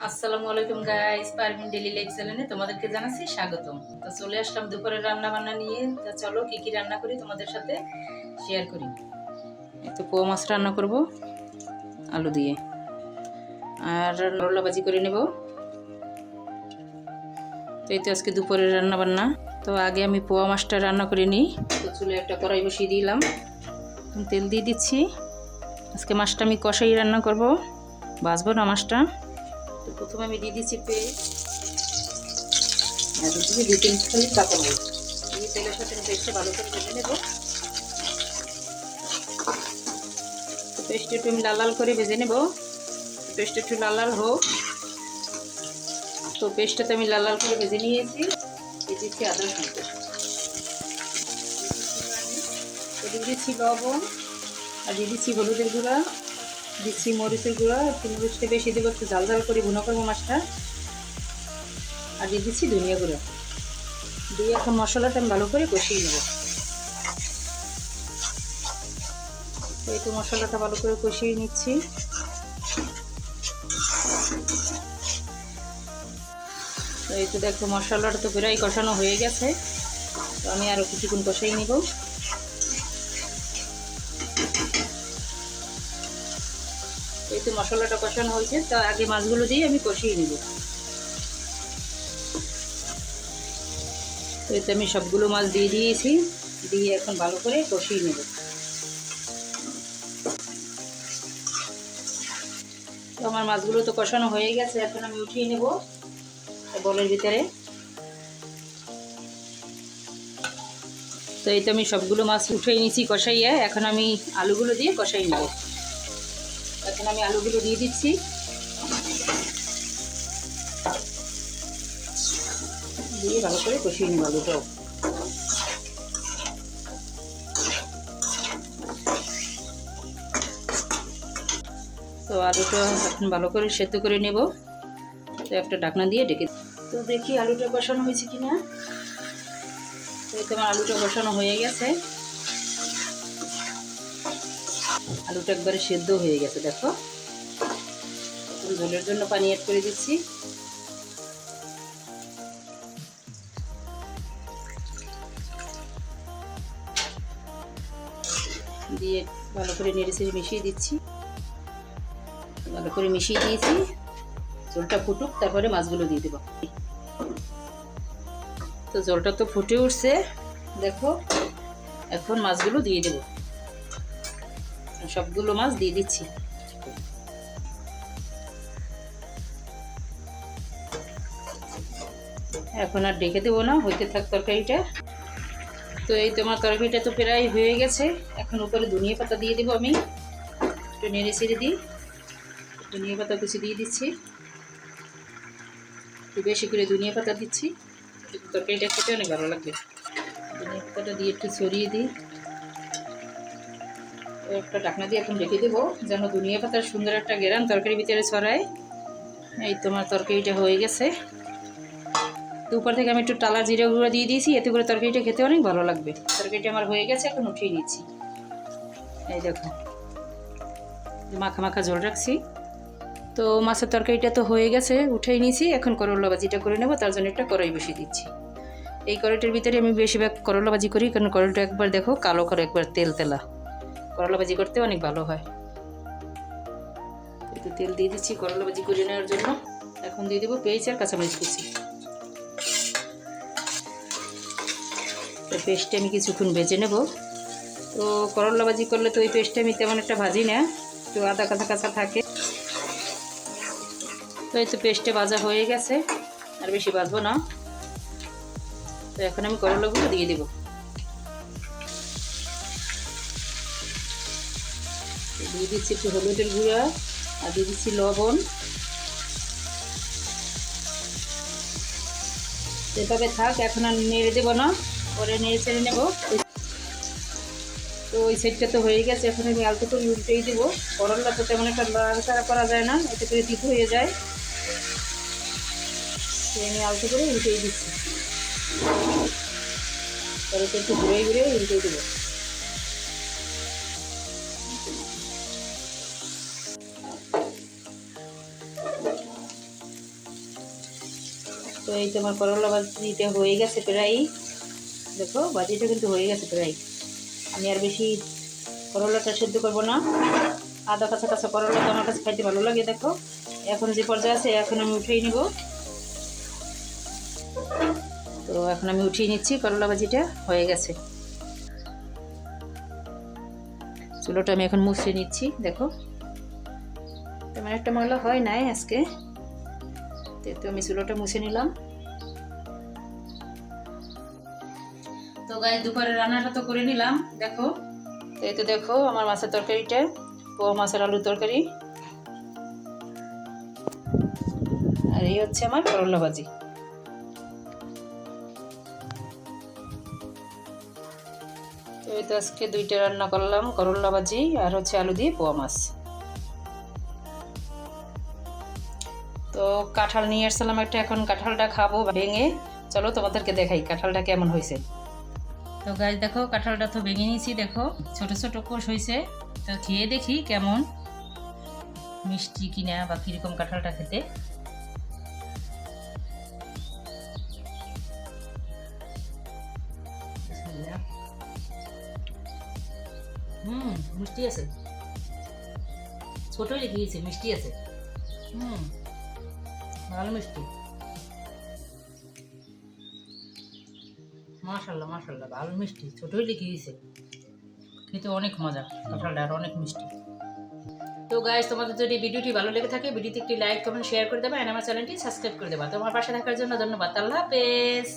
আসসালামু আলাইকুম guys, Parvin daily life চ্যানেলে তোমাদেরকে জানাচ্ছি স্বাগতম। তো চলে আসলাম দুপুরের রান্না বান্না নিয়ে। তো চলো কি কি রান্না করি তোমাদের সাথে শেয়ার করি। তো পোয়া মাছ রান্না করব আলু দিয়ে, আর করলা ভাজি করে নেব। তো এই তো আজকে দুপুরের রান্না বান্না। তো আগে আমি পোয়া মাছটা রান্না করে নিই। তো চুলে একটা কড়াই বসিয়ে দিলাম, তেল দিয়ে দিচ্ছি। আজকে মাছটা আমি কষাই রান্না করব, ভাজবো না মাছটা। তো প্রথমে আমি দিয়ে দিচ্ছি পেস্ট, আর দিচ্ছি 2 টেবিল কাঁচামরিচ। এই তেলের সাথে পেস্টটা ভালো করে ভেজে নেব। পেস্ট একটু আমি লাল লাল করে ভেজে নেব। পেস্ট একটু লাল লাল হোক। তো পেস্টটাতে আমি লাল লাল করে ভেজে নিয়েছি। দিয়ে দিচ্ছি আদা রসুন পেস্ট, দিয়ে দিচ্ছি লবণ, আর দিয়ে দিচ্ছি হলুদের গুঁড়া, দিচ্ছি মরিচের গুঁড়া। একটু মরিচটা বেশি দেবো, একটু ঝাল ঝাল করে ভুনা করবো মাছটা। আর দিয়ে দিচ্ছি ধনিয়া গুঁড়া। দিয়ে এখন মশলাটা আমি ভালো করে কষিয়ে নেব। তো এই তো মশলাটা ভালো করে কষিয়ে নিচ্ছি। তো এই তো দেখো মশলাটা তো প্রায় কষানো হয়ে গেছে। তো আমি আরও কিছুক্ষণ কষাই নিব। এই তো মশলাটা কষানো হয়েছে, তো আগে মাছগুলো দিয়ে আমি কষিয়ে নিব। তো এতে আমি সবগুলো মাছ দিয়ে দিয়েছি, দিয়ে এখন ভালো করে কষিয়ে নেব। তো আমার মাছগুলো তো কষানো হয়ে গেছে, এখন আমি উঠিয়ে নেব বলের ভিতরে। তো এই তো আমি সবগুলো মাছ উঠিয়ে নিয়েছি কষাইয়া। এখন আমি আলুগুলো দিয়ে কষাই নেব। এখন আমি আলুগুলো দিয়ে দিচ্ছি, দিয়ে ভালো করে কষিয়ে নেব আলুটাও। তো আলুটা এখন ভালো করে সেদ্ধ করে নেব। তো একটা ঢাকনা দিয়ে ঢেকে, তো দেখি আলুটা কষানো হয়েছে কিনা। তো তোমার আলুটা কষানো হয়ে গেছে, আলুটা একবারে সেদ্ধ হয়ে গেছে। দেখো ঝোলের জন্য পানি অ্যাড করে দিচ্ছি। দিয়ে ভালো করে নেড়েচেড়ে মিশিয়ে দিচ্ছি। ভালো করে মিশিয়ে দিয়েছি, ঝোলটা ফুটুক, তারপরে মাছগুলো দিয়ে দেবো। তো ঝোলটা তো ফুটে উঠছে, দেখো এখন মাছগুলো দিয়ে দেবো। সবগুলো মাছ দিয়ে দিচ্ছি। এখন আর ডেকে দেবো না, হইতে থাক তরকারিটা। তো এই তোমার তরকারিটা তো প্রায় হয়ে গেছে। এখন উপরে ধনিয়া পাতা দিয়ে দেবো আমি। একটু নেড়ে ছেড়ে দিই, ধনিয়া পাতা কিছু দিয়ে দিচ্ছি। একটু বেশি করে ধনিয়া পাতা দিচ্ছি, তরকারিটা খেতে অনেক ভালো লাগবে। ধনিয়া পাতাটা দিয়ে একটু ছড়িয়ে দিই। একটা ঢাকনা দিয়ে এখন রেখে দেবো, যেন ধনিয়া পাতার সুন্দর একটা ঘ্রাণ তরকারির ভিতরে ছড়ায়। এই তোমার তরকারিটা হয়ে গেছে। তো উপর থেকে আমি একটু টালা জিরা গুঁড়ো দিয়ে দিয়েছি, এতে করে তরকারিটা খেতে অনেক ভালো লাগবে। তরকারিটা আমার হয়ে গেছে, এখন উঠিয়ে নিচ্ছি। এই দেখো মাখা মাখা ঝোল রাখছি। তো মাছের তরকারিটা তো হয়ে গেছে, উঠেই নিয়েছি। এখন করলা ভাজিটা করে নেব, তার জন্য একটা কড়াই বসিয়ে দিচ্ছি। এই কড়াইটার ভিতরে আমি বেশিরভাগ করলা ভাজি করি, কারণ করলাটা একবার দেখো কালো করে, একবার তেল তেলা। করলা ভাজি করতে অনেক ভালো হয়। একটু তেল দিয়ে দিচ্ছি করলা ভাজি করে নেওয়ার জন্য। এখন দিয়ে দেবো পেঁয়াজ আর কাঁচামরিচ কুচি। তো পেস্টটা আমি কিছুক্ষণ ভেজে নেব। তো করলা ভাজি করলে তো ওই পেস্টটা আমি তেমন একটা ভাজি না, একটু আদা কাঁচা কাঁচা থাকে। তো এই তো পেস্টে ভাজা হয়ে গেছে, আর বেশি ভাজবো না। তো এখন আমি করলাগুলো দিয়ে দেবো। দিয়ে দিচ্ছি একটু হলুদের গুঁড়া, আর দিয়ে দিচ্ছি লবণ। এভাবে থাক, এখন আর নেড়ে দেবো না, পরে নেড়ে ছেড়ে নেবো। তো ওই সাইডটা তো হয়ে গেছে, এখন আমি আলতো করে উল্টেই দেবো। করলা তো তেমন একটা নাড়াচাড়া করা যায় না, এতে করে তিতো হয়ে যায়। তো আমি আলতো করে উল্টেই দিচ্ছি, পরে তো একটু ঘুরে ঘুরে উল্টেই দেবো। তো এই তোমার করলা ভাজিটা হয়ে গেছে প্রায়, দেখো ভাজিটা কিন্তু হয়ে গেছে প্রায়। আমি আর বেশি করলাটা সেদ্ধ করবো না, আধা কাঁচা কাঁচা করলা তো আমার কাছে খাইতে ভালো লাগে। দেখো এখন যে পর্যায়ে আছে, এখন আমি উঠিয়ে নিব। তো এখন আমি উঠিয়ে নিচ্ছি, করলা ভাজিটা হয়ে গেছে। চুলোটা আমি এখন মুছে নিচ্ছি। দেখো তেমন একটা ময়লা হয় নাই আজকে, তো আমি চুলোটা মুছে নিলাম। তো গায়ে দুপুরের রান্নাটা তো করে নিলাম। দেখো তো এই তো দেখো আমার মাছের তরকারিটা, পোয়া মাছের আলুর তরকারি, আর এই হচ্ছে আমার করলা ভাজি। তো এই তো আজকে দুইটা রান্না করলাম, করলা ভাজি আর হচ্ছে আলু দিয়ে পোয়া মাছ। তো কাঁঠাল নিয়ে আসছিলাম একটা, এখন কাঁঠালটা খাবো ভেঙে। চলো তোমাদেরকে দেখাই কাঁঠালটা কেমন হয়েছে। তো গাছ দেখো কাঁঠালটা তো ভেঙে নিয়েছি, দেখো ছোট ছোট কোষ হয়েছে। তো খেয়ে দেখি কেমন মিষ্টি কিনা বা কিরকম কাঁঠালটা খেতে। মিষ্টি আছে, ছোটই লেগেছে, মিষ্টি আছে। ভালো মিষ্টি, মাশাল্লাহ মাশাল্লাহ, ভালো মিষ্টি, ছোটই লেগেছে, খেতে অনেক মজা কাঁঠালটা, আর অনেক মিষ্টি। তো গাইস তোমাদের যদি ভিডিওটি ভালো লেগে থাকে, ভিডিওতে একটি লাইক কমেন্ট শেয়ার করে দেবা, আর আমার চ্যানেলটি সাবস্ক্রাইব করে দেবা। তোমার পাশে থাকার জন্য ধন্যবাদ। আল্লাহ হাফেজ।